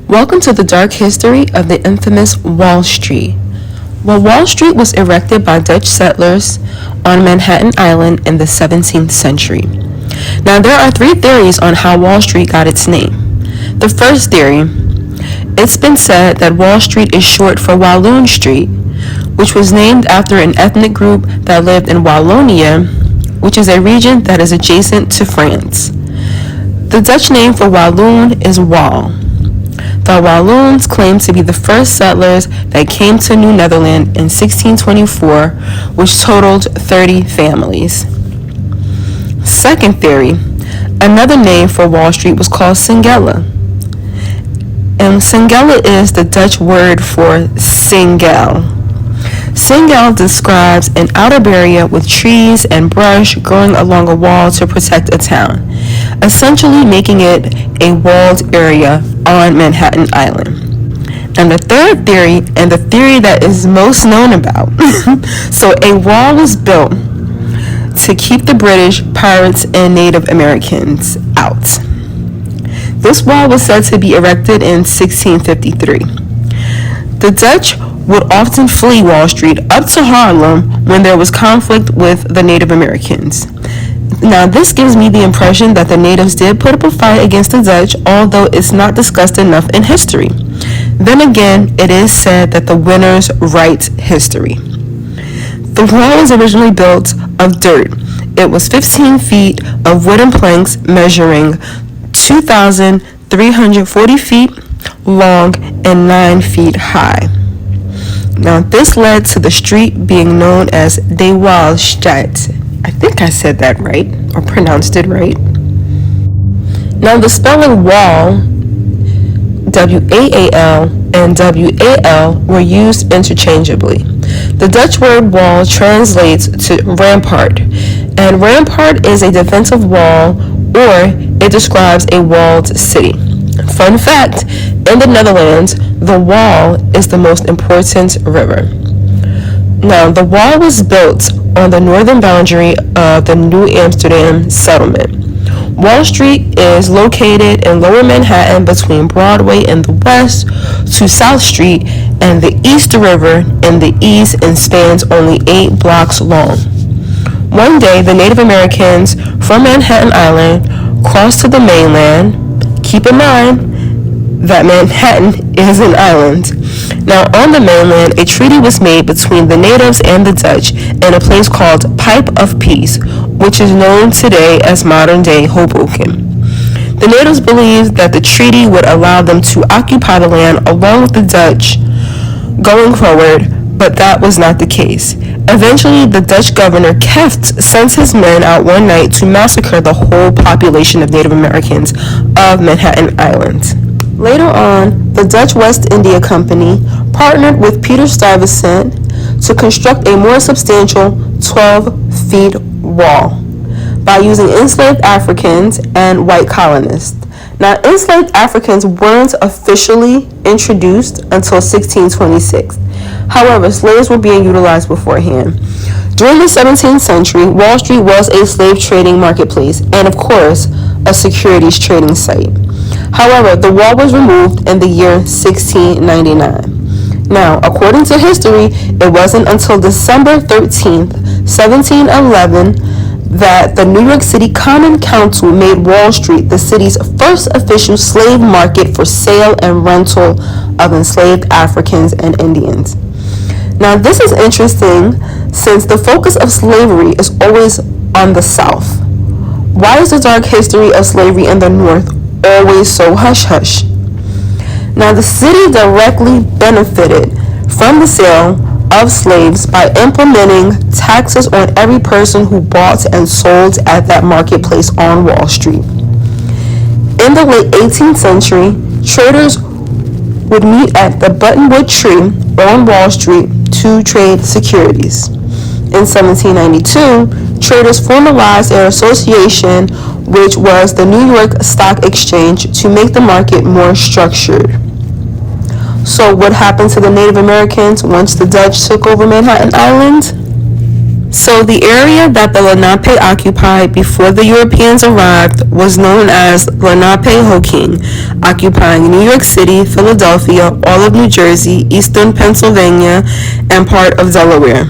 Welcome to the dark history of the infamous Wall Street. Well, Wall Street was erected by Dutch settlers on Manhattan Island in the 17th century. Now, there are three theories on how Wall Street got its name. The first theory, it's been said that Wall Street is short for Walloon Street, which was named after an ethnic group that lived in Wallonia, which is a region that is adjacent to France. The Dutch name for Walloon is Wal. The Walloons claim to be the first settlers that came to New Netherland in 1624, which totaled 30 families. Second theory, another name for Wall Street was called Singella. And Singella is the Dutch word for Singel. Singel describes an outer barrier with trees and brush growing along a wall to protect a town, essentially making it a walled area on Manhattan Island. And the third theory, and the theory that is most known about, so a wall was built to keep the British, pirates, and Native Americans out. This wall was said to be erected in 1653. The Dutch would often flee Wall Street up to Harlem when there was conflict with the Native Americans. Now, this gives me the impression that the natives did put up a fight against the Dutch, although it's not discussed enough in history. Then again, it is said that the winners write history. The wall was originally built of dirt. It was 15 feet of wooden planks measuring 2,340 feet long and 9 feet high. Now, this led to the street being known as De Waalstraat. I think I said that right, or pronounced it right. Now, the spelling wall, W-A-A-L, and W-A-L were used interchangeably. The Dutch word wall translates to rampart, and rampart is a defensive wall, or it describes a walled city. Fun fact, in the Netherlands, the Waal is the most important river. Now, the wall was built on the northern boundary of the New Amsterdam settlement. Wall Street is located in Lower Manhattan between Broadway in the west to South Street and the East River in the east and spans only 8 blocks long. One day, the Native Americans from Manhattan Island crossed to the mainland. Keep in mind that Manhattan is an island. Now, on the mainland, a treaty was made between the natives and the Dutch in a place called Pipe of Peace, which is known today as modern-day Hoboken. The natives believed that the treaty would allow them to occupy the land along with the Dutch going forward, but that was not the case. Eventually, the Dutch governor Kieft sent his men out one night to massacre the whole population of Native Americans of Manhattan Island. Later on, the Dutch West India Company partnered with Peter Stuyvesant to construct a more substantial 12-feet wall by using enslaved Africans and white colonists. Now, enslaved Africans weren't officially introduced until 1626. However, slaves were being utilized beforehand. During the 17th century, Wall Street was a slave trading marketplace and, of course, a securities trading site. However, the wall was removed in the year 1699. Now, according to history, it wasn't until December 13th, 1711, that the New York City Common Council made Wall Street the city's first official slave market for sale and rental of enslaved Africans and Indians. Now, this is interesting since the focus of slavery is always on the South. Why is the dark history of slavery in the North always so hush-hush? Now, the city directly benefited from the sale of slaves by implementing taxes on every person who bought and sold at that marketplace on Wall Street. In the late 18th century, traders would meet at the Buttonwood Tree on Wall Street to trade securities. In 1792, traders formalized their association, which was the New York Stock Exchange, to make the market more structured. So what happened to the Native Americans once the Dutch took over Manhattan Island? So the area that the Lenape occupied before the Europeans arrived was known as Lenape-Hoking, occupying New York City, Philadelphia, all of New Jersey, eastern Pennsylvania, and part of Delaware.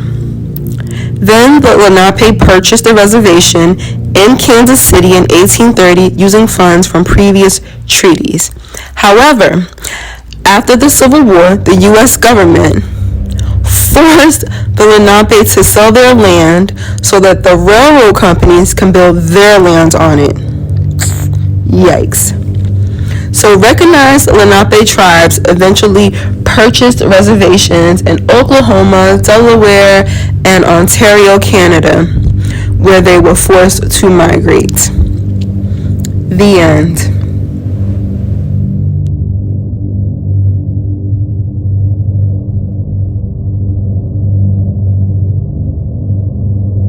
Then the Lenape purchased a reservation in Kansas City in 1830 using funds from previous treaties. However, after the Civil War, the U.S. government forced the Lenape to sell their land so that the railroad companies can build their land on it. Yikes. So recognized Lenape tribes eventually purchased reservations in Oklahoma, Delaware, and Ontario, Canada, where they were forced to migrate. The end.